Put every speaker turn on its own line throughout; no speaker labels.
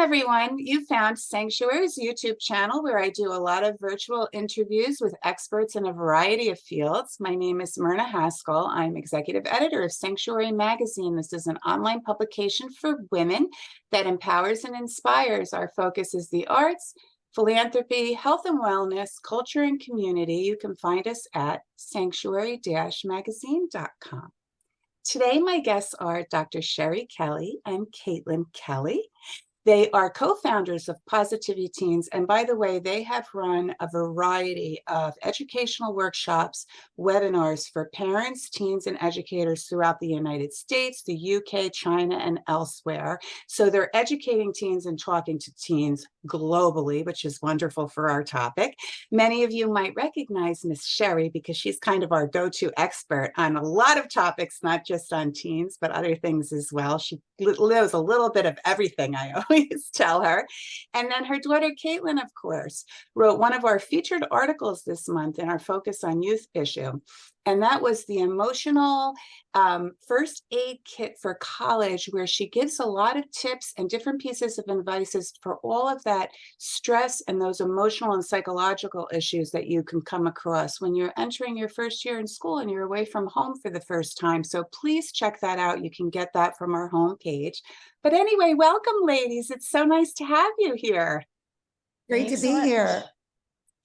everyone. You found Sanctuary's YouTube channel where I do a lot of virtual interviews with experts in a variety of fields. My name is Myrna Haskell. I'm executive editor of Sanctuary Magazine. This is an online publication for women that empowers and inspires. Our focus is the arts, philanthropy, health and wellness, culture and community. You can find us at sanctuary-magazine.com. Today, my guests are Dr. Sherry Kelly and Kaitlyn Kelly. They are co-founders of PositiviTeens, and by the way, they have run a variety of educational workshops, webinars for parents, teens, and educators throughout the United States, the UK, China, and elsewhere. So they're educating teens and talking to teens globally, which is wonderful for our topic. Many of you might recognize Miss Sherry because she's kind of our go-to expert on a lot of topics, not just on teens, but other things as well. She knows a little bit of everything, I always tell her. And then her daughter, Kaitlyn, of course, wrote one of our featured articles this month in our Focus on Youth issue. And that was the emotional first aid kit for college, where she gives a lot of tips and different pieces of advice for all of that stress and those emotional and psychological issues that you can come across when you're entering your first year in school and you're away from home for the first time. So please check that out. You can get that from our homepage. But anyway, welcome, ladies. It's so nice to have you here.
Great to be here.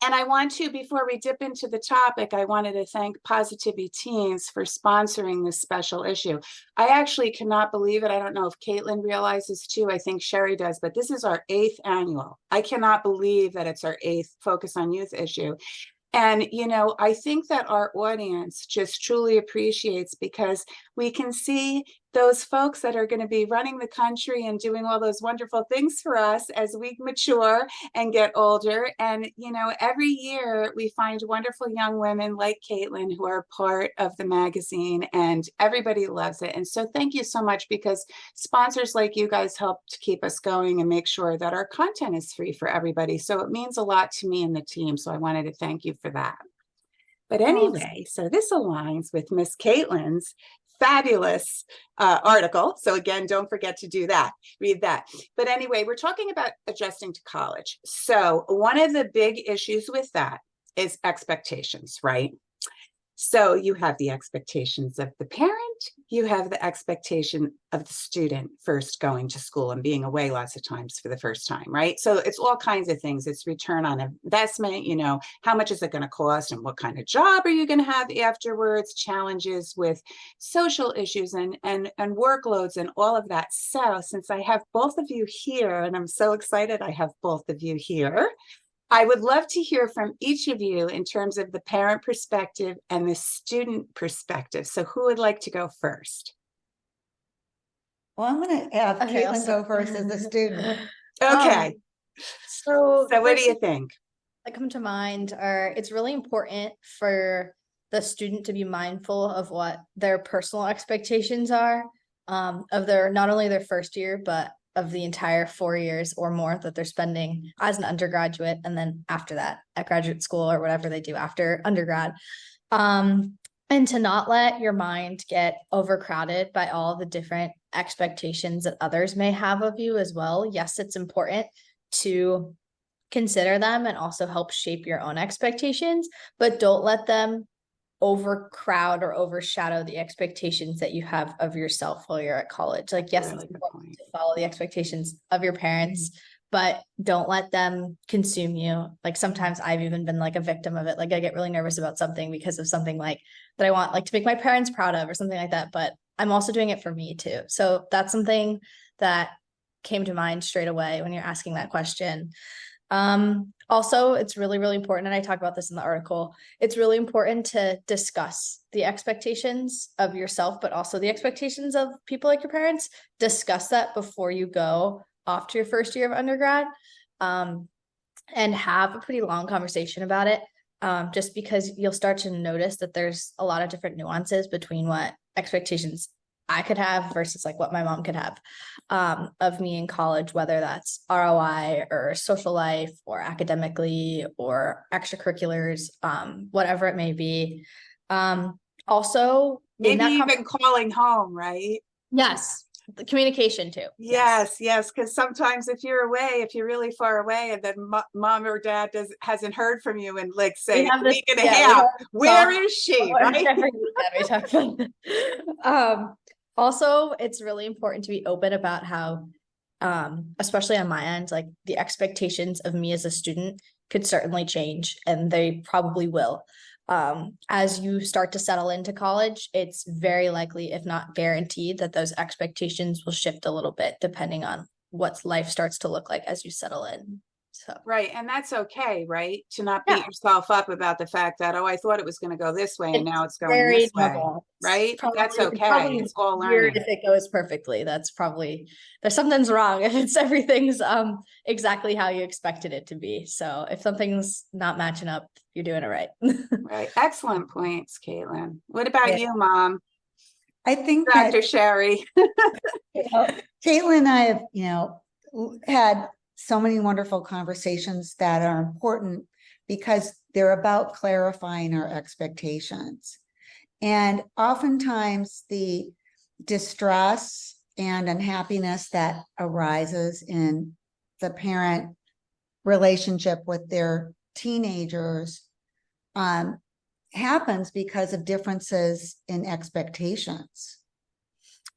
And I want to, before we dip into the topic, I wanted to thank PositiviTeens for sponsoring this special issue. I actually cannot believe it. I don't know if Kaitlyn realizes too. I think Sherry does, but this is our 8th annual. I cannot believe that it's our 8th Focus on Youth issue. And, you know, I think that our audience just truly appreciates, because we can see those folks that are going to be running the country and doing all those wonderful things for us as we mature and get older. And, you know, every year we find wonderful young women like Kaitlyn who are part of the magazine, and everybody loves it. And so thank you so much, because sponsors like you guys help to keep us going and make sure that our content is free for everybody. So it means a lot to me and the team. So I wanted to thank you for that. But anyway, so this aligns with Miss Kaitlyn's fabulous article. So again, don't forget to do that, read that. But anyway, we're talking about adjusting to college. So one of the big issues with that is expectations, right? So you have the expectations of the parent, you have the expectation of the student first going to school and being away lots of times for the first time, right? So it's all kinds of things. It's return on investment, you know, how much is it going to cost and what kind of job are you going to have afterwards, challenges with social issues and workloads and all of that. So since I have both of you here, and I'm so excited I have both of you here, I would love to hear from each of you in terms of the parent perspective and the student perspective. So who would like to go first?
Well, I'm going to have Kaitlyn go first as a student.
Okay.
So
what do you think?
That come to mind are, it's really important for the student to be mindful of what their personal expectations are of their, not only their first year, but of the entire 4 years or more that they're spending as an undergraduate, and then after that at graduate school or whatever they do after undergrad. And to not let your mind get overcrowded by all the different expectations that others may have of you as well. Yes, it's important to consider them and also help shape your own expectations, but don't let them overcrowd or overshadow the expectations that you have of yourself while you're at college. Like, yes, it's important to follow the expectations of your parents, but don't let them consume you. Like, sometimes I've even been like a victim of it. Like, I get really nervous about something because of something like that I want, like, to make my parents proud of or something like that, but I'm also doing it for me too. So that's something that came to mind straight away when you're asking that question. Also, it's really, really important, and I talk about this in the article, it's really important to discuss the expectations of yourself, but also the expectations of people like your parents. Discuss that before you go off to your first year of undergrad, and have a pretty long conversation about it, just because you'll start to notice that there's a lot of different nuances between what expectations I could have versus like what my mom could have of me in college, whether that's ROI or social life or academically or extracurriculars, whatever it may be. Also,
maybe even calling home, right?
Yes. the communication too.
Yes, because sometimes if you're away, if you're really far away, and then mom or dad hasn't heard from you in like say a week and a half, where is she? Right?
Also, it's really important to be open about how, especially on my end, like the expectations of me as a student could certainly change, and they probably will. As you start to settle into college, it's very likely, if not guaranteed, that those expectations will shift a little bit depending on what life starts to look like as you settle in. So
right, and that's okay, right? To not beat yourself up about the fact that, oh, I thought it was going to go this way and now it's going this way, right? That's okay. It's all learning.
If it goes perfectly, that's probably there's something's wrong if it's everything's exactly how you expected it to be. So if something's not matching up, you're doing it right.
Right. Excellent points, Kaitlyn. What about you, Mom?
I think
Dr. Sherry.
Kaitlyn and I have, had so many wonderful conversations that are important because they're about clarifying our expectations. And oftentimes the distress and unhappiness that arises in the parent relationship with their teenagers happens because of differences in expectations.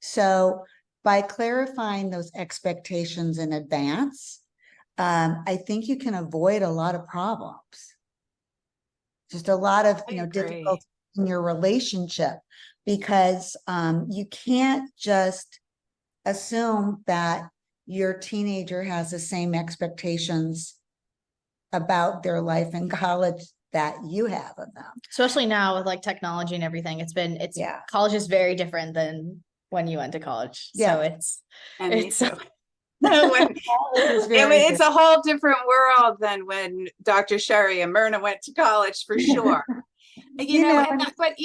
So by clarifying those expectations in advance, I think you can avoid a lot of problems. Just a lot of difficulty in your relationship, because you can't just assume that your teenager has the same expectations about their life in college that you have of them.
Especially now with like technology and everything, college is very different than when you went to college. So it's
it's a whole different world than when Dr. Sherry and Myrna went to college, for sure. But you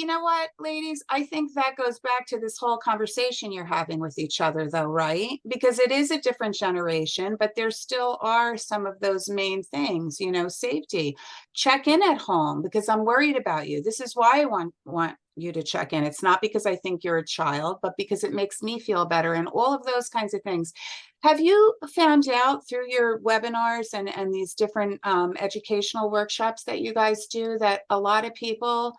know what, ladies, I think that goes back to this whole conversation you're having with each other, though, right? Because it is a different generation, but there still are some of those main things, safety. Check in at home because I'm worried about you. This is why I want you to check in. It's not because I think you're a child, but because it makes me feel better, and all of those kinds of things. Have you found out through your webinars and these different educational workshops that you guys do that a lot of people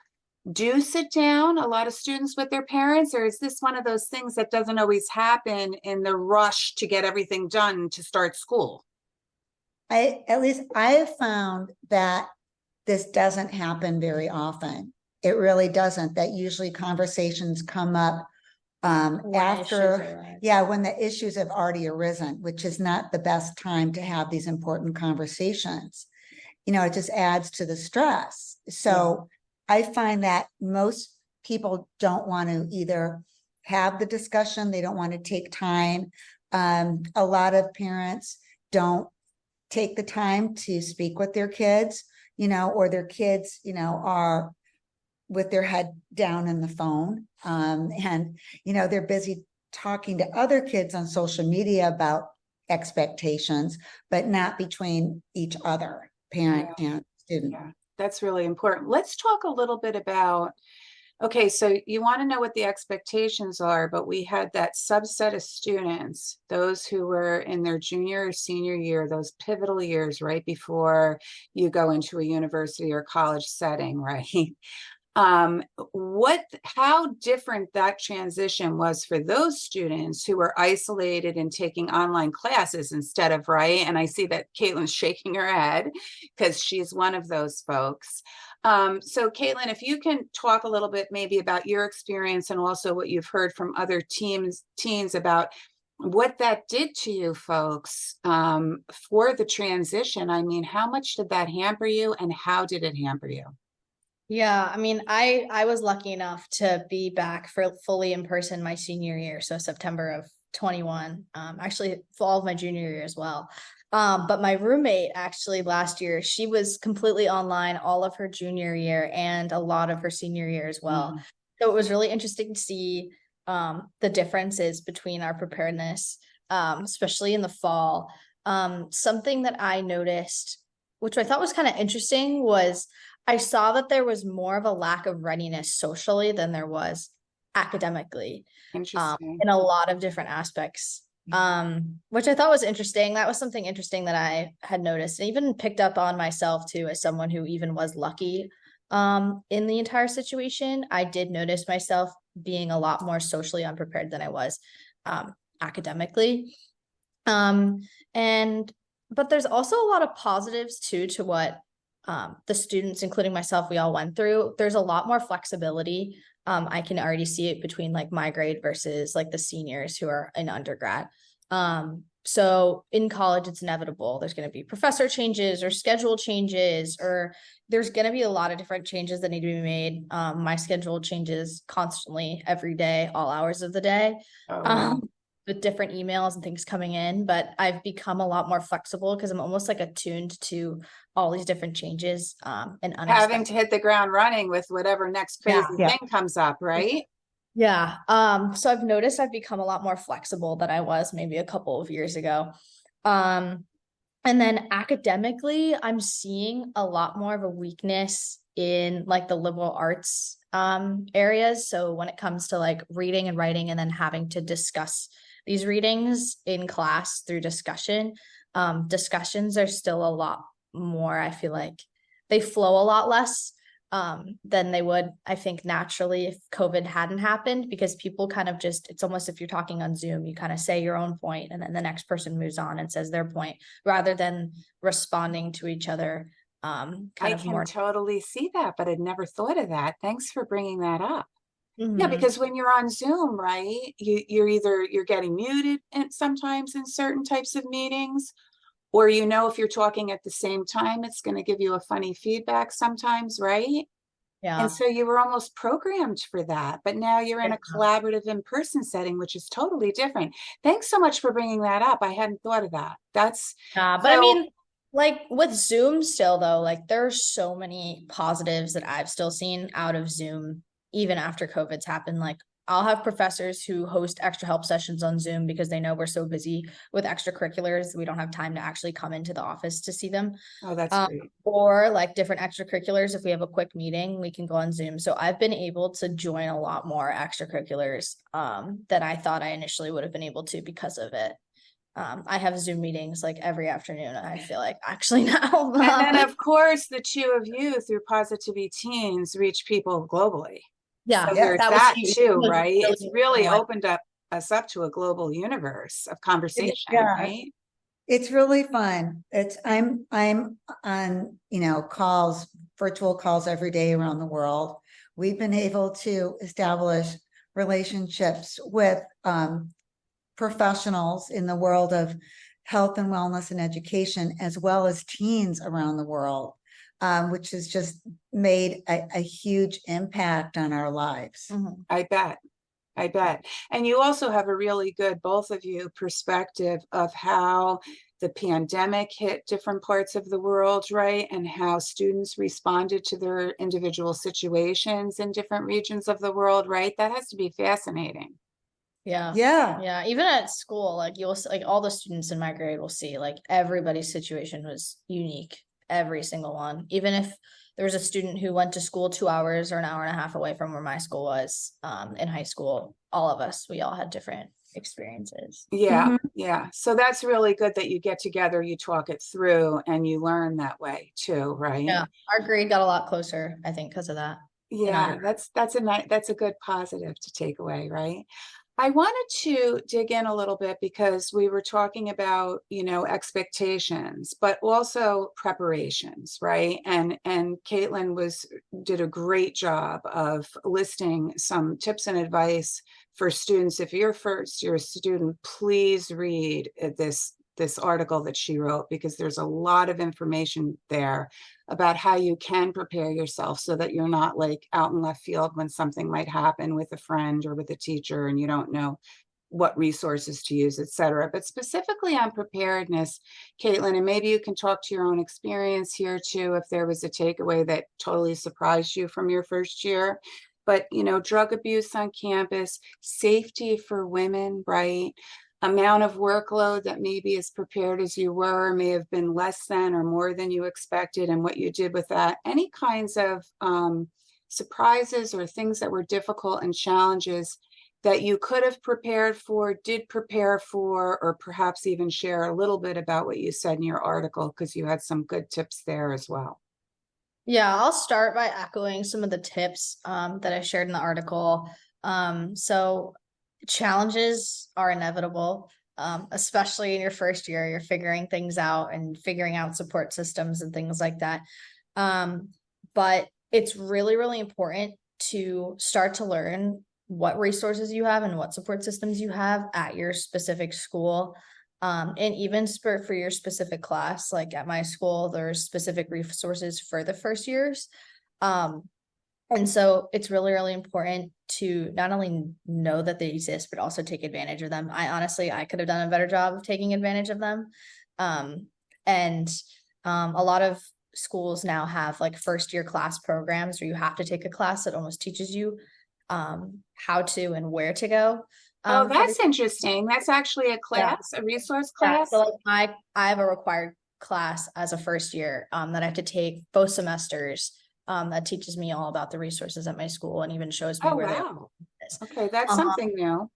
do sit down, a lot of students with their parents, or is this one of those things that doesn't always happen in the rush to get everything done to start school?
At least I have found that this doesn't happen very often. It really doesn't. That usually conversations come up after, when the issues have already arisen, which is not the best time to have these important conversations. It just adds to the stress. So I find that most people don't want to either have the discussion, they don't want to take time. A lot of parents don't take the time to speak with their kids, or their kids, are with their head down in the phone. And, they're busy talking to other kids on social media about expectations, but not between each other, parent and student.
Yeah, that's really important. Let's talk a little bit about, okay, so you want to know what the expectations are, but we had that subset of students, those who were in their junior or senior year, those pivotal years right before you go into a university or college setting, right? How different that transition was for those students who were isolated and taking online classes instead of, right? And I see that Kaitlyn's shaking her head because she's one of those folks. So Kaitlyn, if you can talk a little bit maybe about your experience and also what you've heard from other teens about what that did to you folks for the transition. I mean, how much did that hamper you and how did it hamper you?
Yeah, I mean, I was lucky enough to be back for fully in person my senior year, so September of 21, actually fall of my junior year as well. But my roommate actually last year, she was completely online all of her junior year and a lot of her senior year as well. Mm. So it was really interesting to see the differences between our preparedness, especially in the fall. Something that I noticed, which I thought was kind of interesting, was I saw that there was more of a lack of readiness socially than there was academically,
Interesting.
in a lot of different aspects. Which I thought was interesting. That was something interesting that I had noticed and even picked up on myself too, as someone who even was lucky in the entire situation. I did notice myself being a lot more socially unprepared than I was academically. And but there's also a lot of positives too to what the students, including myself, we all went through. There's a lot more flexibility. I can already see it between like my grade versus like the seniors who are in undergrad. So in college, it's inevitable. There's going to be professor changes or schedule changes, or there's going to be a lot of different changes that need to be made. My schedule changes constantly every day, all hours of the day.
Oh, wow.
With different emails and things coming in, but I've become a lot more flexible because I'm almost like attuned to all these different changes and
Having
unexpected.
to hit the ground running with whatever next crazy
Yeah.
thing comes up, right?
Yeah. So I've noticed I've become a lot more flexible than I was maybe a couple of years ago. And then academically, I'm seeing a lot more of a weakness in like the liberal arts areas. So when it comes to like reading and writing and then having to discuss these readings in class through discussion, discussions are still a lot more, I feel like they flow a lot less than they would, I think, naturally if COVID hadn't happened, because people kind of just, it's almost if you're talking on Zoom, you kind of say your own point and then the next person moves on and says their point rather than responding to each other.
I
Kind of
can
more.
totally see that, but I'd never thought of that. Thanks for bringing that up. Yeah,
Mhm.
because when you're on Zoom, right, you're getting muted and sometimes in certain types of meetings, or if you're talking at the same time, it's going to give you a funny feedback sometimes, right?
Yeah.
And so you were almost programmed for that, but now you're in a
Yeah.
collaborative in-person setting, which is totally different. Thanks so much for bringing that up. I hadn't thought of that. That's
But I
so,
mean, like with Zoom still though, like there's so many positives that I've still seen out of Zoom, even after COVID's happened. Like I'll have professors who host extra help sessions on Zoom because they know we're so busy with extracurriculars, we don't have time to actually come into the office to see them.
oh, that's great.
Or like different extracurriculars, if we have a quick meeting, we can go on Zoom. So I've been able to join a lot more extracurriculars than I thought I initially would have been able to because of it. I have Zoom meetings like every afternoon, I feel like actually now.
And then, of course, the two of you through Positivity Teens reach people globally.
Yeah,
So
Yeah,
there's
that was
that
huge.
too,
It was
right? It's really
important.
opened us up to a global universe of conversation,
Yeah.
right?
It's really fun. I'm on, calls, virtual calls every day around the world. We've been able to establish relationships with professionals in the world of health and wellness and education, as well as teens around the world, which has just made a huge impact on our lives.
Mhm.
I bet. I bet. And you also have a really good, both of you, perspective of how the pandemic hit different parts of the world, right? And how students responded to their individual situations in different regions of the world, right? That has to be fascinating.
Yeah.
Yeah.
Yeah. Even at school, like you'll like all the students in my grade will see like everybody's situation was unique, every single one. Even if there was a student who went to school 2 hours or an hour and a half away from where my school was in high school, all of us, we all had different experiences.
Yeah,
Mhm.
yeah. So that's really good that you get together, you talk it through, and you learn that way too, right?
Yeah. Our grade got a lot closer, I think, because of that.
Yeah, that's a good positive to take away, right? I wanted to dig in a little bit because we were talking about, expectations, but also preparations, right? And Kaitlyn did a great job of listing some tips and advice for students. If you're a first year student, please read this article that she wrote, because there's a lot of information there about how you can prepare yourself so that you're not like out in left field when something might happen with a friend or with a teacher and you don't know what resources to use, etc. But specifically on preparedness, Kaitlyn, and maybe you can talk to your own experience here too, if there was a takeaway that totally surprised you from your first year. But, drug abuse on campus, safety for women, right? Amount of workload that maybe as prepared as you were may have been less than or more than you expected, and what you did with that. Any kinds of surprises or things that were difficult and challenges that you could have prepared for, did prepare for, or perhaps even share a little bit about what you said in your article, because you had some good tips there as well.
Yeah, I'll start by echoing some of the tips that I shared in the article. So challenges are inevitable, especially in your first year. You're figuring things out and figuring out support systems and things like that. But it's really, really important to start to learn what resources you have and what support systems you have at your specific school. And even for your specific class, like at my school, there's specific resources for the first years. And so it's really, really important to not only know that they exist, but also take advantage of them. I could have done a better job of taking advantage of them. And a lot of schools now have like first year class programs where you have to take a class that almost teaches you how to and where to go.
Oh, that's interesting. That's actually a class, a resource class.
So like I have a required class as a first year that I have to take both semesters that teaches me all about the resources at my school and even shows me where they are.
Okay, that's something new.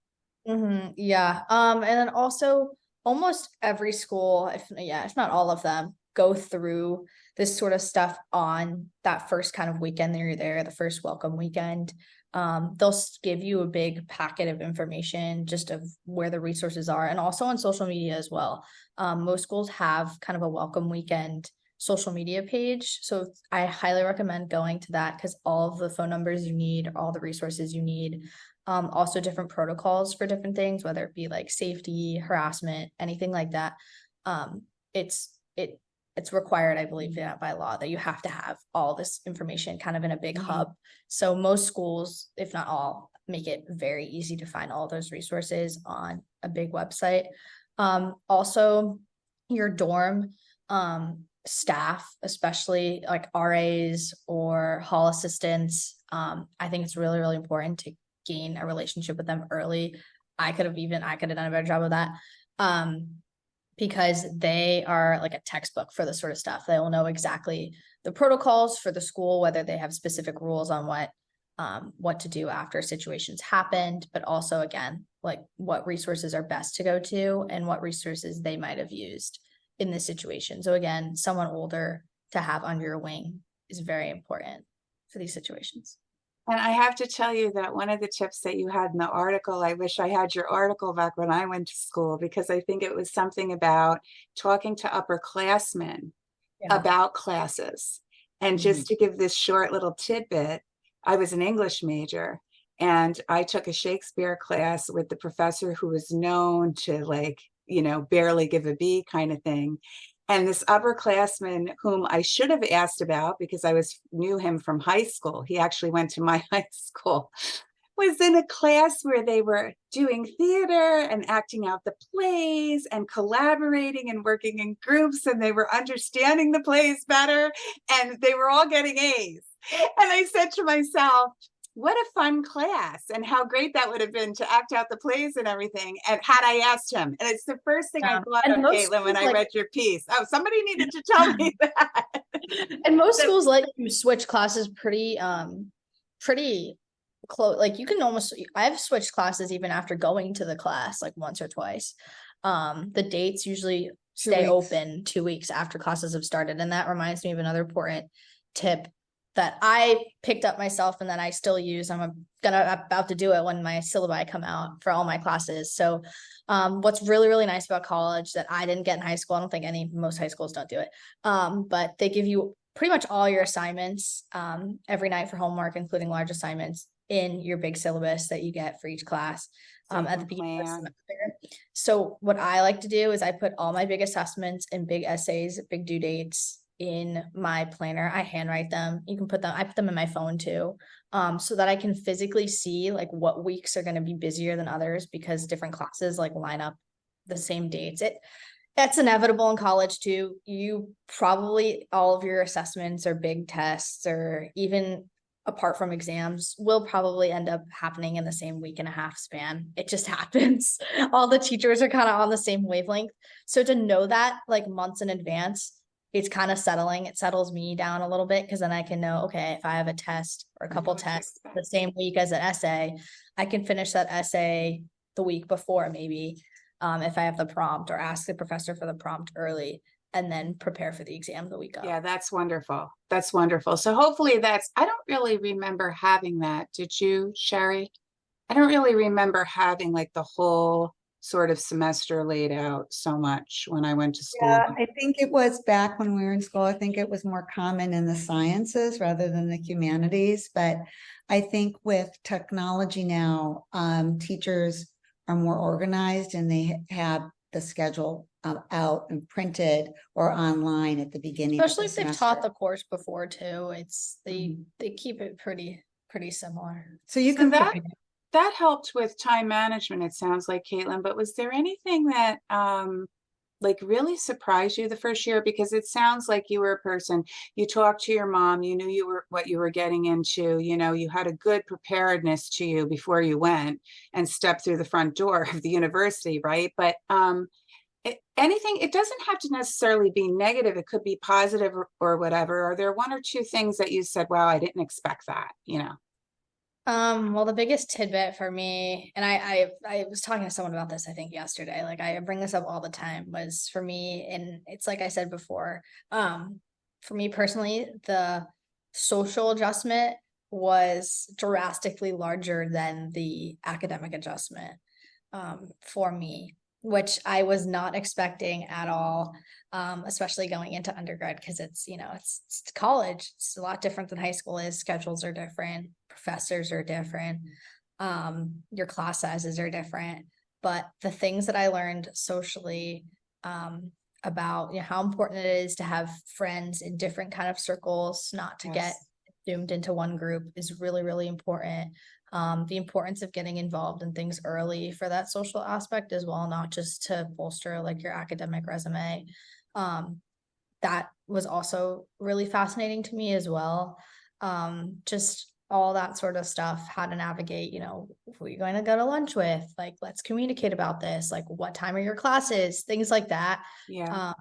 Yeah. And then also almost every school, if not all of them, go through this sort of stuff on that first kind of weekend that you're there, the first welcome weekend. They'll give you a big packet of information just of where the resources are, and also on social media as well. Most schools have kind of a welcome weekend social media page, so I highly recommend going to that because all of the phone numbers you need, all the resources you need, also different protocols for different things, whether it be like safety, harassment, anything like that. It's required, I believe, by law that you have to have all this information kind of in a big hub. So most schools, if not all, make it very easy to find all those resources on a big website. Also, your dorm staff, especially like RAs or hall assistants, I think it's really, really important to gain a relationship with them early. I could have done a better job of that. Because they are like a textbook for this sort of stuff. They will know exactly the protocols for the school, whether they have specific rules on what to do after situations happened, but also again, like what resources are best to go to and what resources they might have used in this situation. So again, someone older to have under your wing is very important for these situations.
And I have to tell you that one of the tips that you had in the article, I wish I had your article back when I went to school, because I think it was something about talking to upperclassmen about classes. And just to give this short little tidbit, I was an English major and I took a Shakespeare class with the professor who was known to barely give a B kind of thing. And this upperclassman whom I should have asked about because I knew him from high school, he actually went to my high school, was in a class where they were doing theater and acting out the plays and collaborating and working in groups, and they were understanding the plays better and they were all getting A's. And I said to myself, what a fun class, and how great that would have been to act out the plays and everything. And had I asked him, and it's the first thing I thought of, Kaitlyn, when I read your piece. Oh, somebody needed to tell me that.
And most schools let you switch classes pretty close. Like you can I've switched classes even after going to the class like once or twice. The dates usually stay open 2 weeks after classes have started. And that reminds me of another important tip that I picked up myself and that I still use. I'm about to do it when my syllabi come out for all my classes. So what's really, really nice about college that I didn't get in high school, I don't think most high schools don't do it, but they give you pretty much all your assignments every night for homework, including large assignments in your big syllabus that you get for each class at the beginning of the semester. So what I like to do is I put all my big assessments and big essays, big due dates in my planner. I handwrite them. I put them in my phone too, so that I can physically see like what weeks are going to be busier than others because different classes like line up the same dates. That's inevitable in college too. You probably, all of your assessments or big tests or even apart from exams will probably end up happening in the same week and a half span. It just happens. All the teachers are kind of on the same wavelength. So to know that like months in advance it's kind of settling. It settles me down a little bit because then I can know, okay, if I have a test or a couple
what to
tests
expect.
the same week as an essay, I can finish that essay the week before maybe, if I have the prompt, or ask the professor for the prompt early and then prepare for the exam the week of.
Yeah, that's wonderful. That's wonderful. So hopefully I don't really remember having that. Did you, Sherry? I don't really remember having like the whole sort of semester laid out so much when I went to school.
Yeah, I think it was back when we were in school. I think it was more common in the sciences rather than the humanities. But I think with technology now, teachers are more organized and they have the schedule out and printed or online at the beginning of
Especially
the
if they've
semester.
taught the course before too. It's
Mhm.
they keep it pretty similar.
So you
So
can
that
prepare.
that helped with time management, it sounds like, Kaitlyn, but was there anything that like really surprised you the first year? Because it sounds like you were a person, you talked to your mom, you knew you were what you were getting into, you know, you had a good preparedness to you before you went and stepped through the front door of the university, right? But anything, it doesn't have to necessarily be negative, it could be positive or whatever. Are there one or two things that you said, wow, I didn't expect that, you know?
Well, the biggest tidbit for me, and I was talking to someone about this, I think yesterday, like I bring this up all the time, was for me, and it's like I said before, for me personally, the social adjustment was drastically larger than the academic adjustment, for me, which I was not expecting at all, especially going into undergrad, because it's, you know, it's college. It's a lot different than high school is. Schedules are different, professors are different, your class sizes are different. But the things that I learned socially, about, you know, how important it is to have friends in different kind of circles, not to get
Yes.
zoomed into one group, is really, really important. The importance of getting involved in things early for that social aspect as well, not just to bolster like your academic resume. That was also really fascinating to me as well. Just all that sort of stuff, how to navigate, you know, who are you going to go to lunch with? Like, let's communicate about this. Like, what time are your classes? Things like that.
Yeah.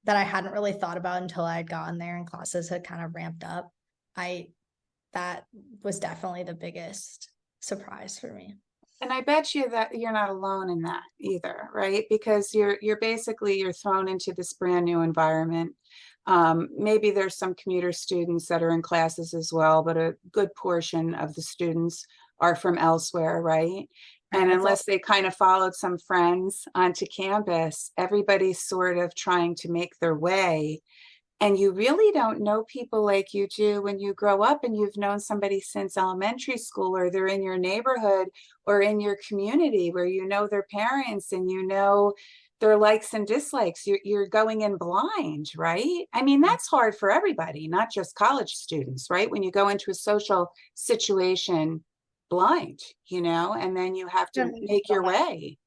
That I hadn't really thought about until I had gotten there and classes had kind of ramped up. That was definitely the biggest surprise for me.
And I bet you that you're not alone in that either, right? Because you're basically you're thrown into this brand new environment. Maybe there's some commuter students that are in classes as well, but a good portion of the students are from elsewhere, right? And
It's all
unless they kind of followed some friends onto campus, everybody's sort of trying to make their way. And you really don't know people like you do when you grow up and you've known somebody since elementary school, or they're in your neighborhood or in your community where you know their parents and you know their likes and dislikes. You're going in blind, right? I mean, that's hard for everybody, not just college students, right? When you go into a social situation blind, you know, and then you have to make your way.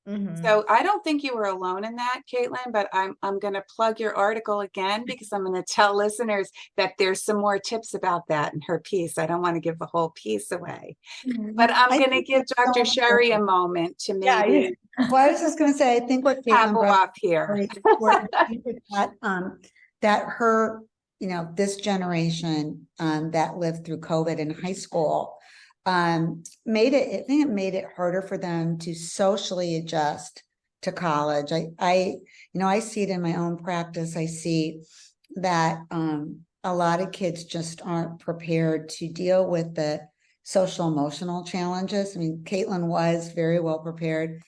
Mm-hmm.
So I don't think you were alone in that, Kaitlyn, but I'm going to plug your article again because I'm going to tell listeners that there's some more tips about that in her piece. I don't want to give the whole piece away, but I'm
I
going to
think
give
it's
Dr.
so
Sherry a
important.
moment to
Yeah,
maybe
well, I was just gonna say, I think what
tap
Caitlin brought up
off
is
here.
really important. I think that her, this generation, that lived through COVID in high school, I think it made it harder for them to socially adjust to college. I see it in my own practice. I see that, a lot of kids just aren't prepared to deal with the social emotional challenges. I mean, Caitlin was very well prepared.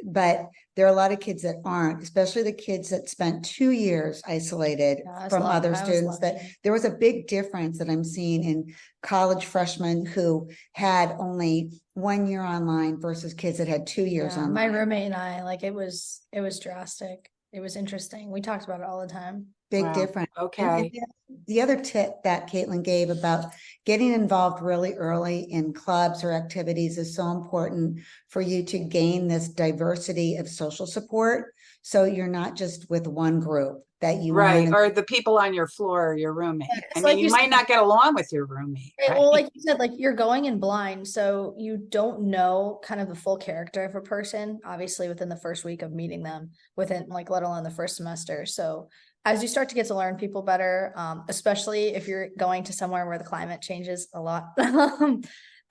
But there are a lot of kids that aren't, especially the kids that spent 2 years isolated from other students. That there was a big difference that I'm seeing in college freshmen who had only 1 year online versus kids that had 2 years
Yeah,
online.
my roommate and I, like, it was drastic. It was interesting. We talked about it all the time.
Big
Wow.
difference. And
Okay.
the other tip that Caitlin gave about getting involved really early in clubs or activities is so important for you to gain this diversity of social support. So you're not just with one group that you
Right.
learn.
Or the people on your floor or your roommate.
Yeah,
I
'cause
mean,
like
you
you
might
said,
not get along with your roommate,
right,
right?
well, like you said, like you're going in blind, so you don't know kind of the full character of a person, obviously within the first week of meeting them, within like let alone the first semester. So as you start to get to learn people better, especially if you're going to somewhere where the climate changes a lot,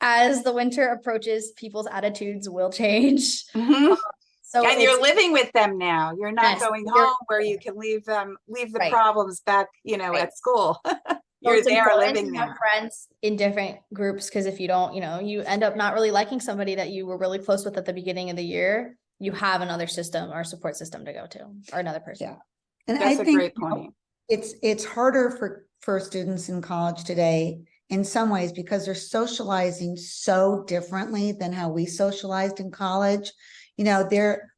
as the winter approaches, people's attitudes will change.
Mhm.
So
And you're living with them now. You're not
yes,
going
you're
home where you can leave the
right.
problems back,
Right.
at school.
So
You're
it's
there
important
living
to have
there.
friends in different groups, because if you don't, you end up not really liking somebody that you were really close with at the beginning of the year. You have another system or support system to go to, or another person.
Yeah. And
That's
I
a
think
great point.
it's harder for students in college today in some ways because they're socializing so differently than how we socialized in college.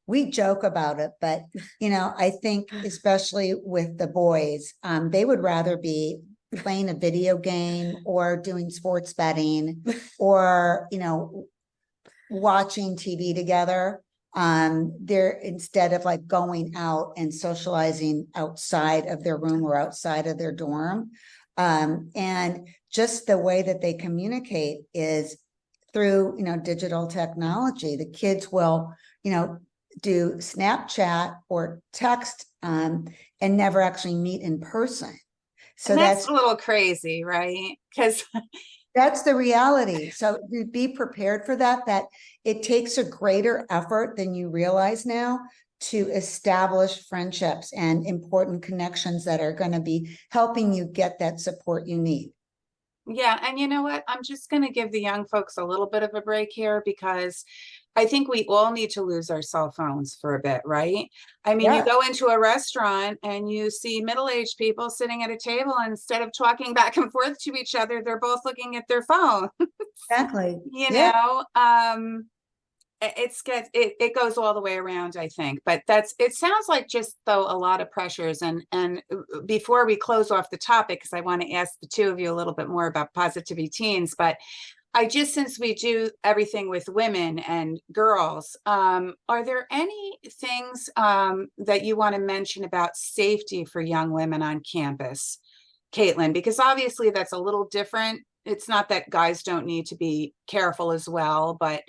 We joke about it, but I think especially with the boys, they would rather be playing a video game or doing sports betting or watching TV together. They're instead of like going out and socializing outside of their room or outside of their dorm. And just the way that they communicate is through digital technology. The kids will do Snapchat or text and never actually meet in person. So
And that's a little crazy, right? Because
that's the reality. So to be prepared for that it takes a greater effort than you realize now to establish friendships and important connections that are going to be helping you get that support you need.
yeah, and you know what? I'm just going to give the young folks a little bit of a break here because I think we all need to lose our cell phones for a bit, right? I mean, you
Yeah,
go into a restaurant and you see middle-aged people sitting at a table, and instead of talking back and forth to each other, they're both looking at their phone.
exactly.
You
Yeah.
know, it goes all the way around, I think. But it sounds like just though a lot of pressures. And before we close off the topic, because I want to ask the two of you a little bit more about PositiviTeens, but since we do everything with women and girls, are there any things that you want to mention about safety for young women on campus, Kaitlyn? Because obviously that's a little different. It's not that guys don't need to be careful as well, but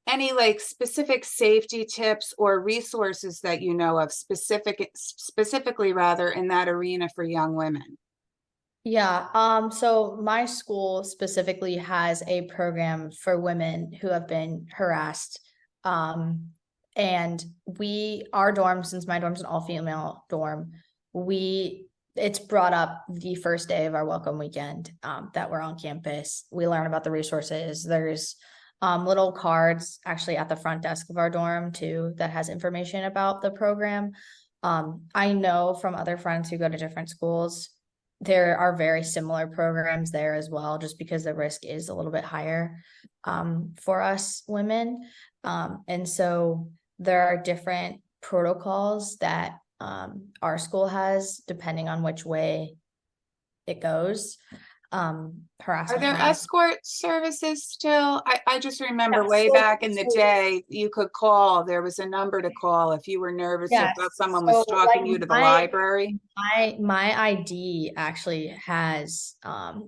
any like specific safety tips or resources that you know of specifically rather in that arena for young women?
Yeah, so my school specifically has a program for women who have been harassed. And our dorm, since my dorm's an all-female dorm, it's brought up the first day of our welcome weekend, that we're on campus. We learn about the resources. There's little cards actually at the front desk of our dorm too that has information about the program. I know from other friends who go to different schools, there are very similar programs there as well, just because the risk is a little bit higher for us women. And so there are different protocols that our school has, depending on which way it goes.
Are
Harassment
there
wise.
escort services still? I just remember
Yeah,
way
so-
back in the day, you could call. There was a number to call if you were nervous or
Yes.
thought someone was
So,
stalking you to the library.
my ID actually has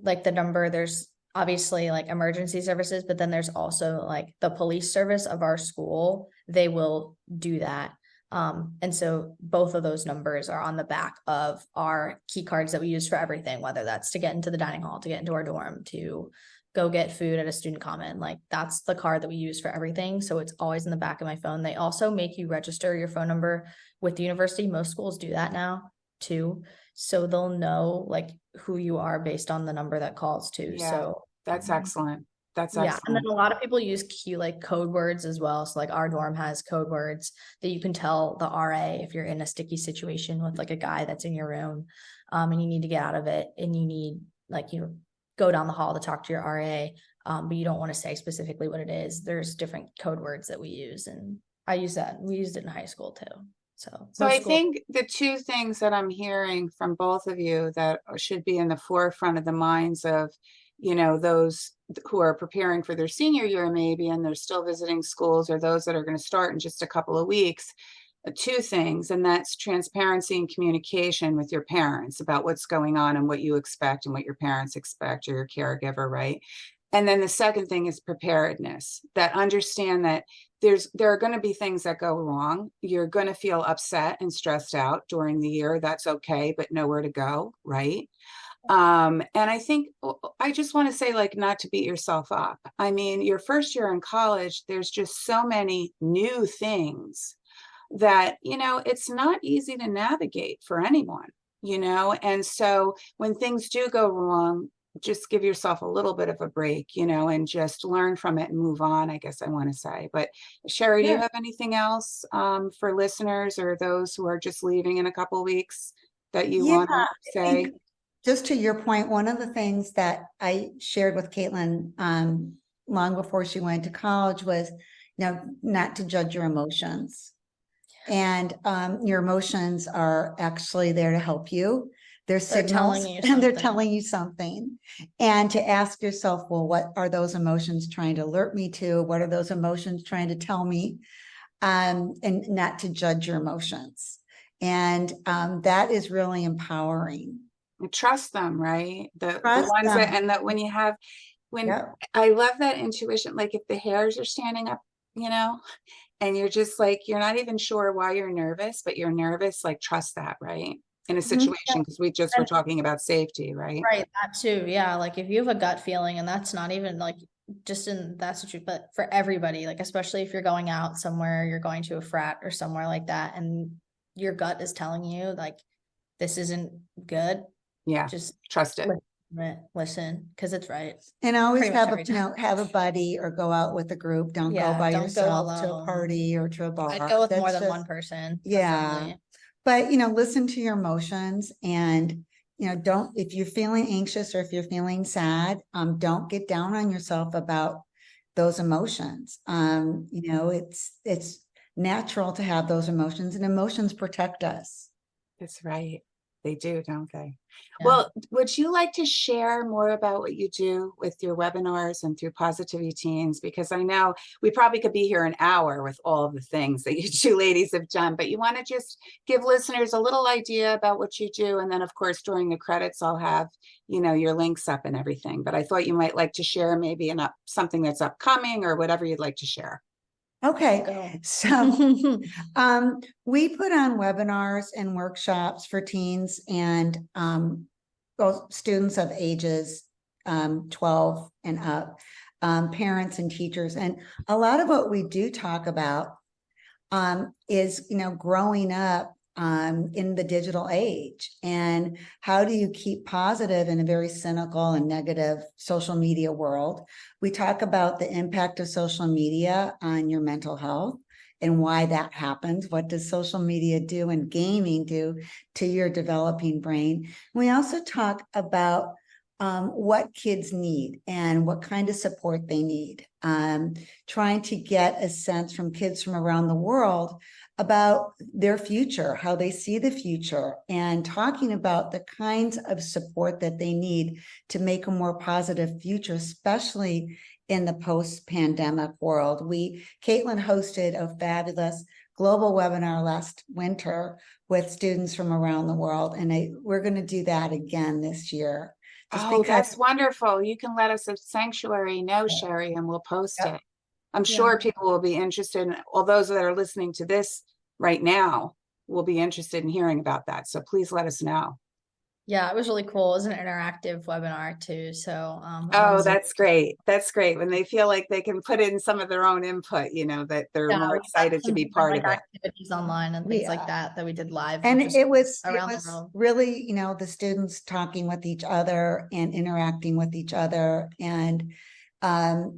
like the number. There's obviously like emergency services, but then there's also like the police service of our school. They will do that. And so both of those numbers are on the back of our key cards that we use for everything, whether that's to get into the dining hall, to get into our dorm, to go get food at a student common. Like that's the card that we use for everything. So it's always in the back of my phone. They also make you register your phone number with the university. Most schools do that now too. So they'll know like who you are based on the number that calls too.
Yeah,
So
that's excellent. That's
yeah, and then
excellent.
a lot of people use like code words as well. So like our dorm has code words that you can tell the RA if you're in a sticky situation with like a guy that's in your room, and you need to get out of it, and you need like go down the hall to talk to your RA, but you don't want to say specifically what it is. There's different code words that we use, and I use that. We used it in high school too.
So I think the two things that I'm hearing from both of you that should be in the forefront of the minds of, those who are preparing for their senior year maybe, and they're still visiting schools, or those that are going to start in just a couple of weeks, two things, and that's transparency and communication with your parents about what's going on and what you expect and what your parents expect, or your caregiver, right? And then the second thing is preparedness, that understand that there are going to be things that go wrong. You're going to feel upset and stressed out during the year. That's okay, but nowhere to go, right? And I think I just want to say, like, not to beat yourself up. I mean, your first year in college, there's just so many new things that, it's not easy to navigate for anyone, and so when things do go wrong, just give yourself a little bit of a break, and just learn from it and move on, I guess I want to say. But Sherry, do you
Yeah.
have anything else for listeners or those who are just leaving in a couple of weeks that you
Yeah,
want to
I
say?
think just to your point, one of the things that I shared with Kaitlyn long before she went to college was, not to judge your emotions. And your emotions are actually there to help you. They're signals,
telling you
and they're
something.
telling you something. And to ask yourself, well, what are those emotions trying to alert me to? What are those emotions trying to tell me? And not to judge your emotions. And that is really empowering.
Trust them, right? The
Trust
ones that,
them.
and that when
Yep.
I love that intuition, like if the hairs are standing up, and you're just like, you're not even sure why you're nervous, but you're nervous, like trust that, right? In a
Mhm.
situation, because we just were talking about safety, right?
Right, that too. Yeah, like if you have a gut feeling, and that's not even like just in that situation, but for everybody, like especially if you're going out somewhere, you're going to a frat or somewhere like that, and your gut is telling you like this isn't good,
Yeah,
just
trust it.
listen, because it's right.
And always
Pretty much
have
every time.
have a buddy or go out with a group. Don't go
Yeah,
by
don't go
yourself to a
alone.
party or to a bar.
I'd go with more
That's
than one
just,
person,
yeah.
preferably.
But, listen to your emotions and, don't, if you're feeling anxious or if you're feeling sad, don't get down on yourself about those emotions. It's natural to have those emotions, and emotions protect us.
That's right. They do, don't they?
Yeah.
Well, would you like to share more about what you do with your webinars and through Positivity Teens? Because I know we probably could be here an hour with all of the things that you two ladies have done, but you want to just give listeners a little idea about what you do. And then, of course, during the credits, I'll have, your links up and everything. But I thought you might like to share maybe something that's upcoming or whatever you'd like to share.
Okay,
Go.
so we put on webinars and workshops for teens and students of ages 12 and up, parents and teachers. And a lot of what we do talk about is, growing up in the digital age, and how do you keep positive in a very cynical and negative social media world. We talk about the impact of social media on your mental health and why that happens. What does social media do and gaming do to your developing brain? We also talk about what kids need and what kind of support they need. Trying to get a sense from kids from around the world about their future, how they see the future, and talking about the kinds of support that they need to make a more positive future, especially in the post-pandemic world. Kaitlyn hosted a fabulous global webinar last winter with students from around the world, and we're going to do that again this year.
That's wonderful. You can let us at Sanctuary know, Sherry, and we'll post it. I'm sure people will be interested, all those that are listening to this right now will be interested in hearing about that. So please let us know.
Yeah, it was really cool. It was an interactive webinar too. So
that's great. That's great. When they feel like they can put in some of their own input, that they're more excited to be part of it.
Activities online and things like that we did live.
And it was
around the world.
Really, the students talking with each other and interacting with each other. And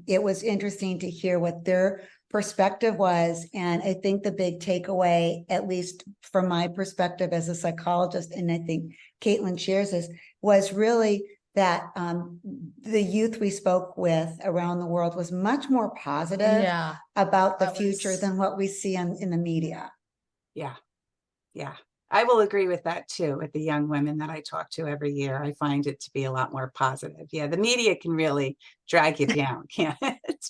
it was interesting to hear what their perspective was. And I think the big takeaway, at least from my perspective as a psychologist, and I think Kaitlyn shares this, was really that the youth we spoke with around the world was much more positive about the future than what we see in the media.
Yeah. Yeah. I will agree with that too, with the young women that I talk to every year. I find it to be a lot more positive. Yeah, the media can really drag you down, can't it?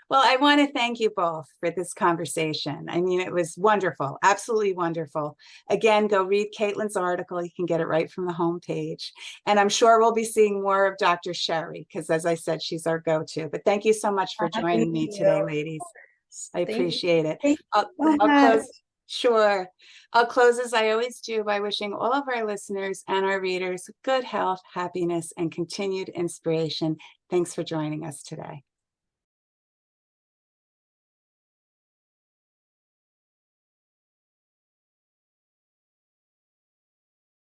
Well, I want to thank you both for this conversation. I mean, it was wonderful, absolutely wonderful. Again, go read Kaitlyn's article. You can get it right from the homepage. And I'm sure we'll be seeing more of Dr. Sherry, because as I said, she's our go-to. But thank you so much for joining me today, ladies. I
Thank you.
appreciate it.
Thank
I'll,
so
I'll
much.
close. Sure. I'll close as I always do by wishing all of our listeners and our readers good health, happiness, and continued inspiration. Thanks for joining us today.